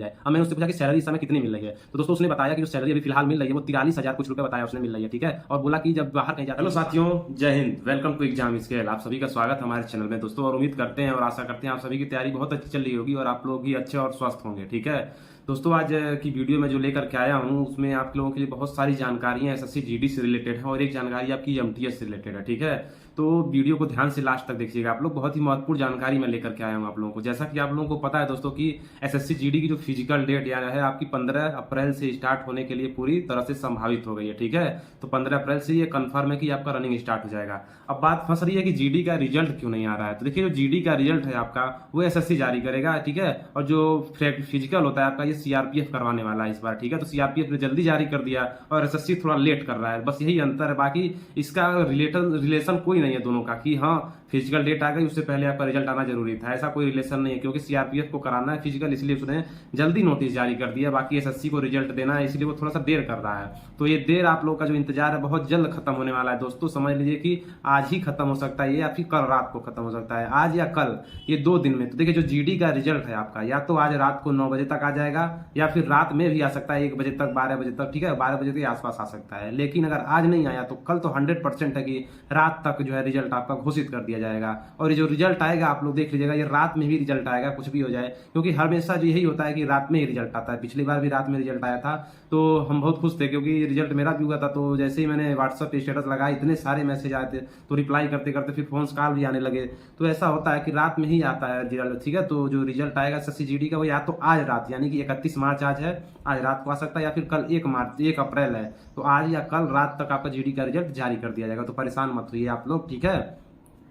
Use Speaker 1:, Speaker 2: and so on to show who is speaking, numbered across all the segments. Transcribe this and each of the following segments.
Speaker 1: जाए। अब मैंने उससे पूछा कि सैलरी इस समय कितनी मिल रही है, तो दोस्तों उसने बताया कि जो सैलरी अभी फिलहाल मिल रही है वो 43,000 कुछ रुपए बताया उसने मिल रही है, ठीक है। और बोला कि जब बाहर कहीं जाता। हेलो साथियों, Jai Hind, welcome to exam scale. आप सभी का स्वागत हमारे चैनल में दोस्तों, और उम्मीद करते हैं और आशा करते हैं आप सभी की तैयारी बहुत अच्छी चल रही होगी और आप लोग भी अच्छे और स्वस्थ होंगे, ठीक है। दोस्तों आज की वीडियो में जो लेकर के आया हूँ उसमें आप लोगों के लिए बहुत सारी जानकारियां एसएससी जीडी से रिलेटेड है और एक जानकारी आपकी एमटीएस से रिलेटेड है, ठीक है। तो वीडियो को ध्यान से लास्ट तक देखिएगा आप लोग, बहुत ही महत्वपूर्ण जानकारी मैं लेकर के आया हूँ आप लोगों को। जैसा कि आप लोगों को पता है दोस्तों कि एसएससी जीडी की जो फिजिकल डेट यानी है आपकी 15 अप्रैल से स्टार्ट होने के लिए पूरी तरह से संभावित हो गई है, ठीक है। तो 15 अप्रैल से ये कंफर्म है कि आपका रनिंग स्टार्ट हो जाएगा। अब बात फंस रही है कि जीडी का रिजल्ट क्यों नहीं आ रहा है। तो देखिए जो जीडी का रिजल्ट है आपका वो एसएससी जारी करेगा, ठीक है। और जो फिजिकल होता है आपका ये सीआरपीएफ करवाने वाला है इस बार, ठीक है। तो सीआरपीएफ ने जल्दी जारी कर दिया और एसएससी थोड़ा लेट कर रहा है, बस यही अंतर है। बाकी इसका रिलेशन कोई नहीं है दोनों का कि हाँ फिजिकल डेट आ गई उससे पहले आपका रिजल्ट आना जरूरी था, ऐसा कोई रिलेशन नहीं है। क्योंकि सीआरपीएफ को कराना है फिजिकल, इसलिए उसने जल्दी नोटिस जारी कर दिया। बाकी एसएससी को रिजल्ट देना है इसलिए वो थोड़ा सा देर कर रहा है। तो ये देर आप लोग का जो इंतजार है बहुत जल्द खत्म होने वाला है दोस्तों। समझ लीजिए कि आज ही खत्म हो सकता है ये, या फिर कल रात को खत्म हो सकता है, आज या कल, ये 2 दिन में। तो देखिए जो जीडी का रिजल्ट है आपका या तो आज रात को 9 बजे तक आ जाएगा या फिर रात में भी आ सकता है 1 बजे तक, 12 बजे तक, ठीक है। 12 बजे के आसपास आ सकता है। लेकिन अगर आज नहीं आया तो कल तो 100% है कि रात तक जो है रिजल्ट आपका घोषित कर दिया जाएगा। और जो रिजल्ट आएगा आप लोग देख लीजिएगा, ये रात में भी रिजल्ट आएगा, कुछ भी हो जाए। क्योंकि हमेशा जो यही होता है कि रात में ही रिजल्ट आता है। पिछली बार भी रात में रिजल्ट आया था तो हम बहुत खुश थे क्योंकि रिजल्ट मेरा भी हुआ था। तो जैसे ही मैंने व्हाट्सएप पे स्टेटस लगाया इतने सारे मैसेज आए थे, तो रिप्लाई करते करते फिर फोन कॉल भी आने लगे। तो ऐसा होता है कि रात में ही आता है रिजल्ट, ठीक है। तो जो रिजल्ट आएगा एसएससी जीडी का वो या तो आज रात यानी कि 31 मार्च आज है, आज रात को आ सकता है, या फिर कल 1 अप्रैल है तो आज या कल रात तक आपका जीडी का रिजल्ट जारी कर दिया जाएगा। तो परेशान मत होइए आप लोग, ठीक है।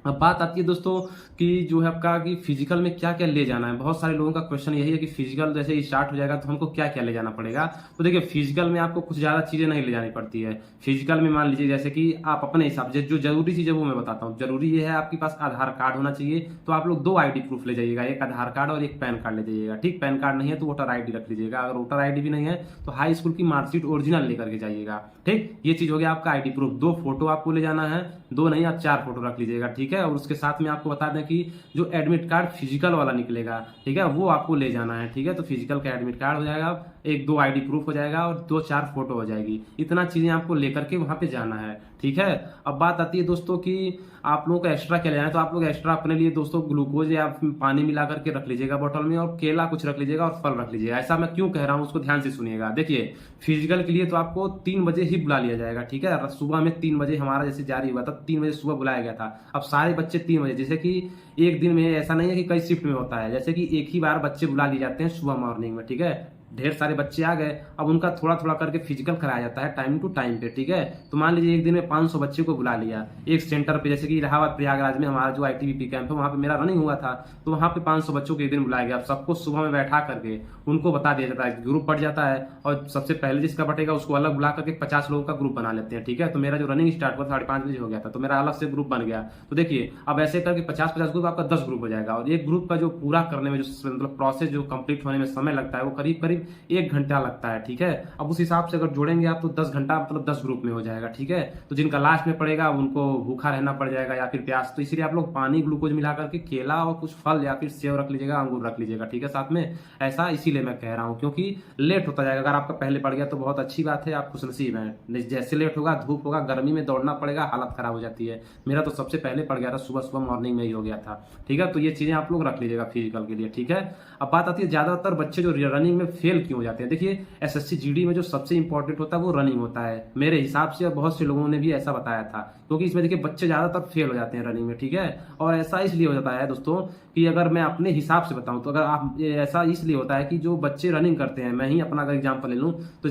Speaker 1: अब बात आती है दोस्तों कि जो है आपका कि फिजिकल में क्या क्या ले जाना है। बहुत सारे लोगों का क्वेश्चन यही है कि फिजिकल जैसे स्टार्ट हो जाएगा तो हमको क्या क्या ले जाना पड़ेगा। तो देखिए फिजिकल में आपको कुछ ज्यादा चीजें नहीं ले जानी पड़ती है। फिजिकल में मान लीजिए जैसे कि आप अपने हिसाब से जो जरूरी चीज है वो मैं बताता हूँ। जरूरी ये है आपके पास आधार कार्ड होना चाहिए, तो आप लोग 2 आईडी प्रूफ ले जाइएगा, एक आधार कार्ड और एक पैन कार्ड ले जाइएगा, ठीक। पैन कार्ड नहीं है तो वोटर आईडी रख लीजिएगा, अगर वोटर आईडी भी नहीं है तो हाई स्कूल की मार्कशीट ओरिजिनल लेकर के जाइएगा, ठीक। ये चीज हो गया आपका आईडी प्रूफ। 2 फोटो आपको ले जाना है, 2 नहीं आप 4 फोटो रख लीजिएगा, ठीक है। और उसके साथ में आपको बता दें कि जो एडमिट कार्ड फिजिकल वाला निकलेगा, ठीक है, वो आपको ले जाना है, ठीक है। तो फिजिकल का एडमिट कार्ड हो जाएगा, 1-2 आईडी प्रूफ हो जाएगा और 2-4 फोटो हो जाएगी। इतना चीजें आपको लेकर के वहां पे जाना है, ठीक है। अब बात आती है दोस्तों कि आप लोगों को एक्स्ट्रा क्या लेना है। तो आप लोग एक्स्ट्रा अपने लिए दोस्तों ग्लूकोज या पानी मिला करके रख लीजिएगा बोतल में, और केला कुछ रख लीजिएगा और फल रख लीजिएगा। ऐसा मैं क्यों कह रहा हूं उसको ध्यान से सुनिएगा। देखिए फिजिकल के लिए तो आपको 3 बजे ही बुला लिया जाएगा, ठीक है। सुबह में 3 बजे हमारा जैसे जारी हुआ था, 3 बजे सुबह बुलाया गया था। अब सारे बच्चे 3 बजे, जैसे कि एक दिन में ऐसा नहीं है कि कई शिफ्ट में होता है, जैसे कि एक ही बार बच्चे बुला लिए जाते हैं सुबह मॉर्निंग में, ठीक है। ढेर सारे बच्चे आ गए, अब उनका थोड़ा थोड़ा करके फिजिकल कराया जाता है टाइम टू टाइम पे, ठीक है। तो मान लीजिए एक दिन में 500 बच्चे को बुला लिया एक सेंटर पे, जैसे कि इलाहाबाद प्रयागराज में हमारा जो आईटीबीपी कैंप है वहां पे मेरा रनिंग हुआ था, तो वहां पे 500 बच्चों को एक दिन बुलाया गया। अब सबको सुबह में बैठा करके उनको बता दिया जाता है, ग्रुप बढ़ जाता है और सबसे पहले जिसका बटेगा उसको अलग बुला करके 50 लोगों का ग्रुप बना लेते हैं, ठीक है। तो मेरा जो रनिंग स्टार्ट हुआ 5:30 बजे हो गया था, तो मेरा अलग से ग्रुप बन गया। तो देखिए अब ऐसे करके 50-50 ग्रुप आपका 10 ग्रुप हो जाएगा, और एक ग्रुप का जो पूरा करने में जो मतलब प्रोसेस जो कंप्लीट होने में समय लगता है वो करीब करीब 1 घंटा लगता है, ठीक है। अब उस हिसाब से अगर जोड़ेंगे आप तो 10 घंटा मतलब 10 ग्रुप में हो जाएगा, ठीक है। तो जिनका लास्ट में पड़ेगा उनको भूखा रहना पड़ जाएगा या फिर प्यास, तो इसलिए आप लोग पानी ग्लूकोज मिला करके केला और कुछ फल या फिर सेव रख लीजिएगा, अंगूर रख लीजिएगा, ठीक है साथ में। ऐसा इसीलिए मैं कह रहा हूं क्योंकि लेट होता जाएगा। अगर आपका पहले पड़ गया तो बहुत अच्छी बात है, आप खुशनसीब हैं। जैसे लेट होगा, धूप होगा, गर्मी में दौड़ना पड़ेगा, हालत खराब हो जाती है। मेरा तो सबसे पहले पड़ गया था, सुबह सुबह मॉर्निंग में ही हो गया था, ठीक है। तो ये चीजें आप लोग रख लीजिएगा फिजिकल के लिए, ठीक है। अब बात आती है ज्यादातर बच्चे जो रनिंग में फेल क्यों हो जाते हैं। देखिए एसएससी जीडी में जो सबसे इंपॉर्टेंट होता है वो रनिंग होता है मेरे हिसाब से, और बहुत से लोगों ने भी ऐसा बताया था। क्योंकि इसमें देखिए बच्चे ज्यादातर फेल हो जाते हैं रनिंग में, ठीक है। और ऐसा इसलिए हो जाता है दोस्तों कि अगर मैं अपने हिसाब से बताऊं तो अगर आप ऐसा इसलिए होता है कि जो बच्चे रनिंग करते हैं, मैं ही अपना अगर एग्जांपल ले लूं तो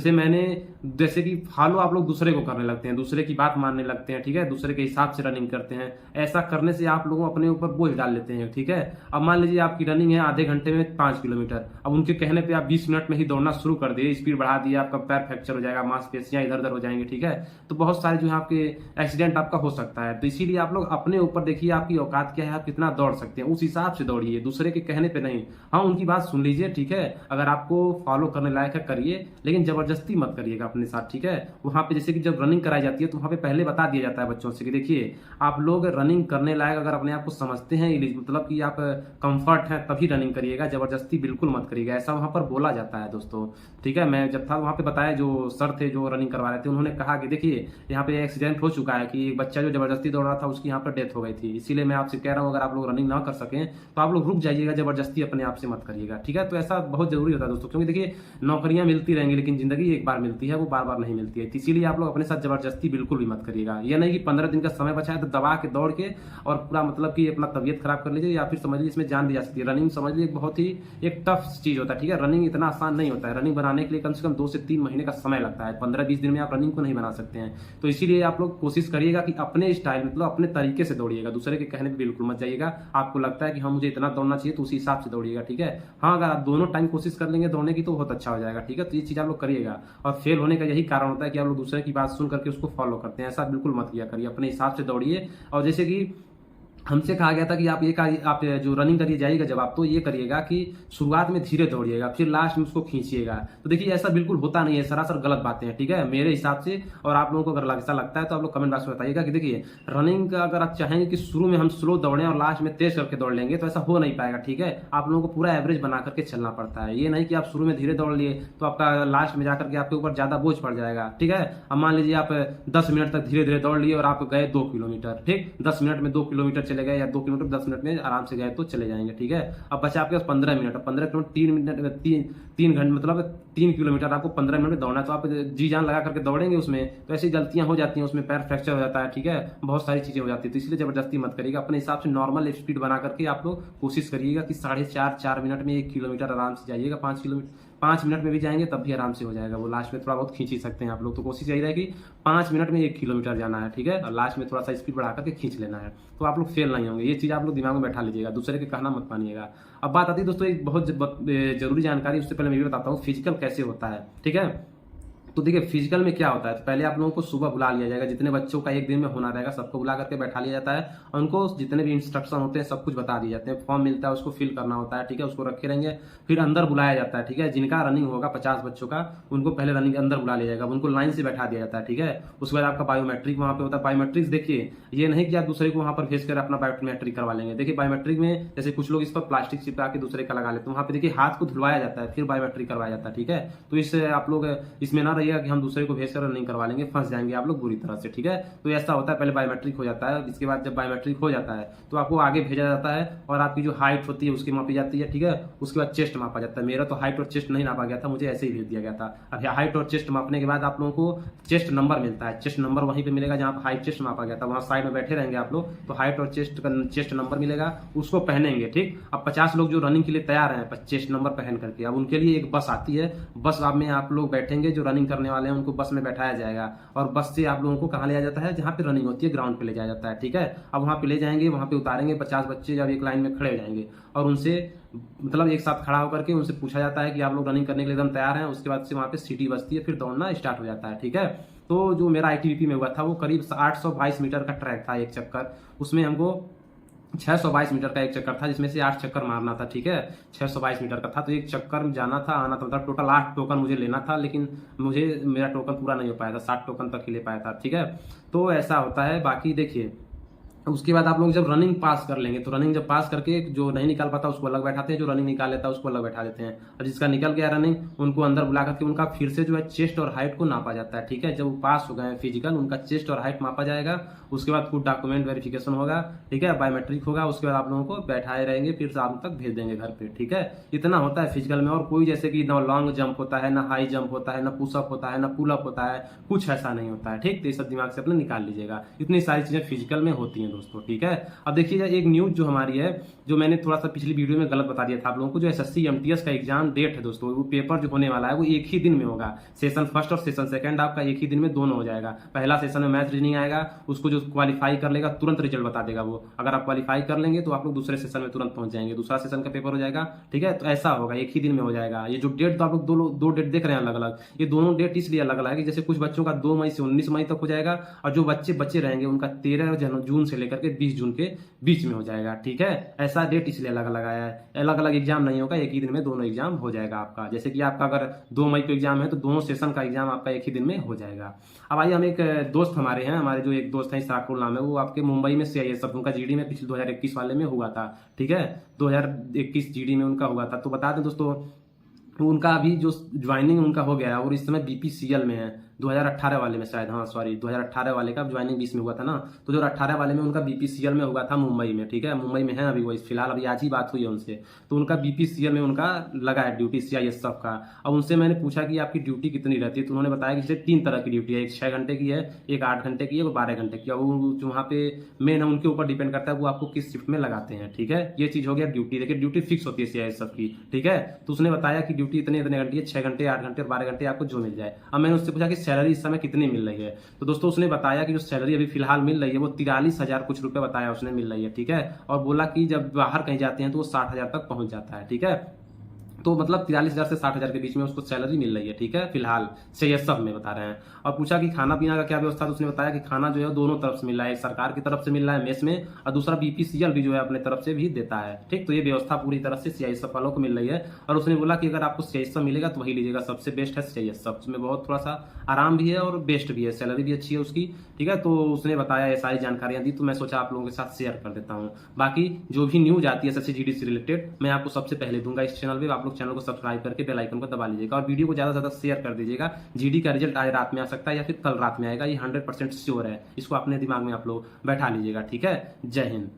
Speaker 1: जैसे कि फॉलो आप लोग दूसरे को करने लगते हैं, दूसरे की बात मानने लगते हैं, ठीक है। दूसरे के हिसाब से रनिंग करते हैं। ऐसा करने से आप लोगों अपने ऊपर बोझ डाल लेते हैं, ठीक है। अब मान लीजिए आपकी रनिंग है आधे घंटे में 5 किलोमीटर, अब उनके कहने पर आप 20 मिनट में ही दौड़ना शुरू कर दिए, स्पीड बढ़ा दिए, आपका पैर फ्रैक्चर हो जाएगा, मांसपेशियां इधर उधर हो जाएंगे, ठीक है। तो बहुत सारे जो है आपके एक्सीडेंट आपका हो सकता है। तो इसीलिए आप लोग अपने ऊपर देखिए आपकी औकात क्या है, आप कितना दौड़ सकते हैं, उस हिसाब से दौड़िए, दूसरे के कहने पे नहीं। हाँ, उनकी बात सुन लीजिए, ठीक है, अगर आपको फॉलो करने लायक है करिए, लेकिन जबरदस्ती मत करिएगा अपने साथ, ठीक है। वहां पे जैसे कि जब रनिंग कराई जाती है तो वहां पे पहले बता दिया जाता है बच्चों से कि देखिए आप लोग रनिंग करने लायक अगर अपने आप को समझते हैं, मतलब कि आप कंफर्ट हैं, तभी रनिंग करिएगा, जबरदस्ती बिल्कुल मत करिएगा, ऐसा वहां पर बोला जाता है दोस्तों, ठीक है। मैं जब था वहां पे बताया, जो सर थे जो रनिंग करवा रहे थे, उन्होंने कहा कि देखिए यहाँ पे एक्सीडेंट हो चुका है कि एक बच्चा जो जबरदस्ती दौड़ रहा था उसकी यहाँ पर डेथ हो गई थी, इसीलिए मैं आपसे कह रहा हूँ अगर आप लोग रनिंग ना कर सकें तो आप लोग रुक जाइएगा, जबरदस्ती अपने आप से मत करिएगा, ठीक है। तो ऐसा बहुत जरूरी होता है दोस्तों, क्योंकि देखिए नौकरियां मिलती रहेंगी लेकिन जिंदगी एक बार मिलती है, वो बार बार नहीं मिलती है, इसीलिए आप लोग अपने साथ जबरदस्ती बिल्कुल भी मत करिएगा। ये नहीं कि 15 दिन का समय बचा है तो दबा के दौड़ के और पूरा मतलब कि अपना तबियत खराब कर लीजिए, या फिर समझ लीजिए इसमें जान दी जा सकती है। रनिंग समझ लीजिए बहुत ही एक टफ चीज होता है, ठीक है। रनिंग इतना आसान नहीं होता है, रनिंग बनाने के लिए कम से कम 2 से 3 महीने का समय लगता है, 15-20 दिन में आप रनिंग को नहीं बना सकते हैं। तो इसीलिए आप लोग कोशिश करिएगा कि अपने स्टाइल मतलब अपने तरीके से दौड़िएगा, दूसरे के कहने पर बिल्कुल मत जाइएगा। आपको लगता है कि हाँ मुझे इतना दौड़ना चाहिए तो उसी हिसाब से दौड़िएगा, ठीक है। हाँ, अगर आप दोनों टाइम कोशिश कर लेंगे दौड़ने की तो बहुत अच्छा हो जाएगा, ठीक है। तो ये चीज आप लोग करिएगा, और फेल होने का यही कारण होता है कि आप लोग दूसरे की बात सुन करके उसको फॉलो करते हैं, ऐसा बिल्कुल मत किया करिए, अपने हिसाब से दौड़िए। और जैसे कि हमसे कहा गया था कि आप जो रनिंग करिए जाइएगा जब आप, तो ये करिएगा कि शुरुआत में धीरे दौड़िएगा, फिर लास्ट में उसको खींचिएगा। तो देखिए ऐसा बिल्कुल होता नहीं है, सरासर गलत बातें हैं, ठीक है, मेरे हिसाब से। और आप लोगों को अगर ऐसा लगता है तो आप लोग कमेंट बॉक्स में बताइएगा कि देखिए रनिंग का अगर आप चाहेंगे कि शुरू में हम स्लो दौड़ें और लास्ट में तेज करके दौड़ लेंगे तो ऐसा हो नहीं पाएगा, ठीक है। आप लोगों को पूरा एवरेज बना करके चलना पड़ता है, ये नहीं कि आप शुरू में धीरे दौड़ लिए तो आपका लास्ट में जाकर के आपके ऊपर ज्यादा बोझ पड़ जाएगा, ठीक है। अब मान लीजिए आप 10 मिनट तक धीरे धीरे दौड़ लिए और आप गए 2 किलोमीटर, ठीक, 10 मिनट में 2 किलोमीटर चले गए, या 2 किलोमीटर 10 मिनट में आराम से गए तो चले जाएंगे, ठीक है। अब बचा आपके पास 15 मिनट, 15 किलोमीटर 3 मिनट 3 घंटे मतलब 3 किलोमीटर आपको 15 मिनट में दौड़ना है, तो आप जी जान लगा करके दौड़ेंगे उसमें, तो ऐसी गलतियां हो जाती हैं, उसमें पैर फ्रैक्चर हो जाता है, ठीक है, बहुत सारी चीजें हो जाती है। तो इसलिए जबरदस्ती मत करिएगा, अपने हिसाब से नॉर्मल स्पीड बना करके आप लोग कोशिश करिएगा कि 4.5-4 मिनट में 1 किलोमीटर आराम से जाइएगा। 5 मिनट में भी जाएंगे तब भी आराम से हो जाएगा, वो लास्ट में थोड़ा बहुत खींच ही सकते हैं आप लोग। तो कोशिश यही रहेगी 5 मिनट में 1 किलोमीटर जाना है, ठीक है, और लास्ट में थोड़ा सा स्पीड बढ़ा करके खींच लेना है, तो आप लोग फेल नहीं होंगे। ये चीज आप लोग दिमाग में बैठा लीजिएगा, दूसरे के कहना मत मानिएगा। अब बात आती है दोस्तों एक बहुत जरूरी जानकारी, उससे पहले मैं भी बताता हूँ फिजिकल कैसे होता है, ठीक है। तो देखिए फिजिकल में क्या होता है, तो पहले आप लोगों को सुबह बुला लिया जाएगा, जितने बच्चों का एक दिन में होना रहेगा सबको बुला करके बैठा लिया जाता है, और उनको जितने भी इंस्ट्रक्शन होते हैं सब कुछ बता दिए जाते हैं, फॉर्म मिलता है उसको फिल करना होता है, ठीक है, उसको रखे रहेंगे। फिर अंदर बुलाया जाता है, ठीक है, जिनका रनिंग होगा 50 बच्चों का, उनको पहले रनिंग के अंदर बुला लिया जाएगा, उनको लाइन से बैठा दिया जाता है, ठीक है। उसके बाद आपका बायोमेट्रिक वहां पे होता है। बायोमेट्रिक्स देखिए ये नहीं कि आप दूसरे को वहां पर भेज कर अपना बायोमेट्रिक करवा लेंगे। देखिए बायोमेट्रिक में जैसे कुछ लोग इस पर प्लास्टिक चिपका के दूसरे का लगा लेते हैं, वहां पे देखिए हाथ को धुलवाया जाता है फिर बायोमेट्रिक करवाया जाता है, ठीक है। तो इससे आप लोग इसमें ना रहिएगा कि हम दूसरे को भेज कर रनिंग करवा लेंगे, फंस जाएंगे आप लोग बुरी तरह से, ठीक है। तो ऐसा होता है, पहले बायोमेट्रिक हो जाता है, इसके बाद जब बायोमेट्रिक हो जाता है तो आपको आगे भेजा जाता है और आपकी जो हाइट होती है उसकी मापी जाती है, ठीक है। उसके बाद चेस्ट मापा जाता है। मेरा तो हाइट और चेस्ट नहीं नापा गया था, मुझे ऐसे ही भेज दिया गया था। अब हाइट और चेस्ट मापने के बाद आप लोगों को चेस्ट नंबर मिलता है, चेस्ट नंबर वहीं पे मिलेगा जहां हाइट चेस्ट मापा गया था, वहां साइड में बैठे रहेंगे आप लोग, तो हाइट और चेस्ट नंबर मिलेगा, उसको पहनेंगे, ठीक। अब 50 लोग जो रनिंग के लिए तैयार हैं चेस्ट नंबर पहन करके, अब उनके लिए एक बस आती है, बस में आप लोग बैठेंगे, जो रनिंग करने वाले हैं उनको बस में बैठाया जाएगा, और बस से आप लोगों को कहाँ ले जाया जाता है, जहाँ पे रनिंग होती है ग्राउंड पे ले जाया जाता है, ठीक है। अब वहां पे ले जाएंगे, वहां पे उतारेंगे, 50 बच्चे जब एक लाइन में खड़े हो जाएंगे और उनसे मतलब एक साथ खड़ा होकर के उनसे पूछा जाता है कि आप लोग रनिंग करने के लिए एकदम तैयार हैं। उसके बाद से वहां पे सीटी बजती है, फिर दौड़ना स्टार्ट हो जाता है, ठीक है। तो जो मेरा ITBP में हुआ था वो करीब 822 मीटर का ट्रैक था एक चक्कर, उसमें हमको 622 मीटर का एक चक्कर था, जिसमें से 8 चक्कर मारना था, ठीक है। 622 मीटर का था, तो एक चक्कर में जाना था आना था, मतलब टोटल 8 टोकन मुझे लेना था, लेकिन मेरा टोकन पूरा नहीं हो पाया था, 60 टोकन तक ही ले पाया था, ठीक है। तो ऐसा होता है। बाकी देखिए उसके बाद आप लोग जब रनिंग पास कर लेंगे तो रनिंग जब पास करके जो नहीं निकाल पाता उसको अलग बैठाते हैं, जो रनिंग निकाल लेता है उसको अलग बैठा देते हैं, और जिसका निकल गया रनिंग उनको अंदर बुला करके उनका फिर से जो है चेस्ट और हाइट को नापा जाता है, ठीक है। जब वो पास हो गए फिजिकल, उनका चेस्ट और हाइट मापा जाएगा, उसके बाद कुछ डॉक्यूमेंट वेरिफिकेशन होगा, ठीक है, बायोमेट्रिक होगा, उसके बाद आप लोगों को बैठाए रहेंगे, फिर शाम तक भेज देंगे घर पे, ठीक है। इतना होता है फिजिकल में, और कोई जैसे कि ना लॉन्ग जंप होता है, ना हाई जंप होता है, ना पुशअप होता है, ना पुलअप होता है, कुछ ऐसा नहीं होता है, ठीक। तो ये सब दिमाग से अपने निकाल लीजिएगा, इतनी सारी चीजें फिजिकल में होती हैं दोस्तों, ठीक है। अब देखिए एक न्यूज जो हमारी है, जो मैंने थोड़ा सा पिछली वीडियो में गलत बता दिया था आप लोगों को, जो एसएससी एमटीएस का एग्जाम डेट है दोस्तों, वो पेपर जो होने वाला है वो एक ही दिन में होगा। सेशन फर्स्ट और सेशन सेकंड आपका एक ही दिन में दोनों हो जाएगा। पहला सेशन में मैथ रीजनिंग आएगा, उसको जो क्वालिफाई कर लेगा तुरंत रिजल्ट बता देगा वो। अगर आप क्वालिफाई कर लेंगे तो आप लोग दूसरे सेशन में तुरंत पहुंच जाएंगे, दूसरा सेशन का पेपर हो जाएगा, ठीक है। तो ऐसा होगा, एक ही दिन में हो जाएगा। ये जो डेट तो आप लोग दो डेट देख रहे हैं अलग अलग, ये दोनों डेट इसलिए अलग अलग है कि जैसे कुछ बच्चों का 2 मई से 19 मई तक हो जाएगा, और जो बच्चे बचे रहेंगे उनका 13 जून से लेकर के 20 जून के बीच में हो जाएगा, ठीक है। ऐसा डेट इसलिए अलग अलग आया है, अलग अलग एग्जाम नहीं होगा, एक ही दिन में दोनों एग्जाम हो जाएगा आपका। जैसे कि आपका अगर 2 मई को एग्जाम है तो दोनों सेशन का एग्जाम आपका एक ही दिन में हो जाएगा। अब आइए, हम एक दोस्त हमारे हैं, हमारे जो एक दोस्त हैं इशराकुल नाम है, वो आपके मुंबई में CIS सब उनका जीडी में पिछले 2021 वाले में हुआ था, ठीक है। 2021 जीडी में उनका हुआ था। तो बता दें दोस्तों, उनका अभी जो ज्वाइनिंग उनका हो गया है और इस समय BPCL में है, 2018 वाले में शायद, हाँ सॉरी 2018 वाले का ज्वाइनिंग 20 में हुआ था ना, तो 2018 वाले में उनका BPCL में हुआ था मुंबई में, ठीक है। मुंबई में है अभी वो, फिलहाल अभी आज ही बात हुई है उनसे। तो उनका BPCL में उनका लगा है ड्यूटी CIS सब का। अब उनसे मैंने पूछा कि आपकी ड्यूटी कितनी रहती है, तो उन्होंने बताया कि जैसे 3 तरह की ड्यूटी है, एक 6 घंटे की है, एक 8 घंटे की है, वो 12 घंटे की है। वो जो वहाँ पे मेन है उनके ऊपर डिपेंड करता है वो आपको किस शिफ्ट में लगाते हैं, ठीक है। ये चीज हो गया ड्यूटी। देखिए ड्यूटी फिक्स होती है CIS सब की, ठीक है। तो उसने बताया कि ड्यूटी इतने घंटे, 6 घंटे, 8 घंटे और 12 घंटे आपको जो मिल जाए। अब मैंने उससे पूछा कि सैलरी इस समय कितनी मिल रही है, तो दोस्तों उसने बताया कि जो सैलरी अभी फिलहाल मिल रही है वो 43,000 कुछ रुपए बताया उसने मिल रही है, ठीक है। और बोला कि जब बाहर कहीं जाते हैं तो वो 60,000 तक पहुंच जाता है, ठीक है। तो मतलब 43,000 से 60,000 के बीच में उसको सैलरी मिल रही है, ठीक है, फिलहाल CIS सब में बता रहे हैं। और पूछा कि खाना पीना का क्या व्यवस्था, तो उसने बताया कि खाना जो है दोनों तरफ से मिल रहा है, सरकार की तरफ से मिल रहा है मेस में, और दूसरा BPCL भी जो है अपने तरफ से भी देता है, ठीक। तो ये व्यवस्था पूरी तरह से CIS सब वालों को मिल रही है। और उसने बोला कि अगर आपको CIS सब मिलेगा तो वही लीजिएगा, सबसे बेस्ट है CIS सब, उसमें बहुत थोड़ा सा आराम भी है और बेस्ट भी है, सैलरी भी अच्छी है उसकी, ठीक है। तो उसने बताया, ये सारी जानकारियां दी, तो मैं सोचा आप लोगों के साथ शेयर कर देता हूँ। बाकी जो भी न्यूज आती है SSC GD से रिलेटेड मैं आपको सबसे पहले दूंगा इस चैनल पे। आप लोग चैनल को सब्सक्राइब करके बेल आइकन को दबा लीजिएगा और वीडियो को ज्यादा से ज्यादा शेयर कर दीजिएगा। GD का रिजल्ट आज रात में आ सकता है या फिर कल रात में आएगा, ये 100% श्योर है। इसको अपने दिमाग में आप लोग बैठा लीजिएगा, ठीक है। जय हिंद।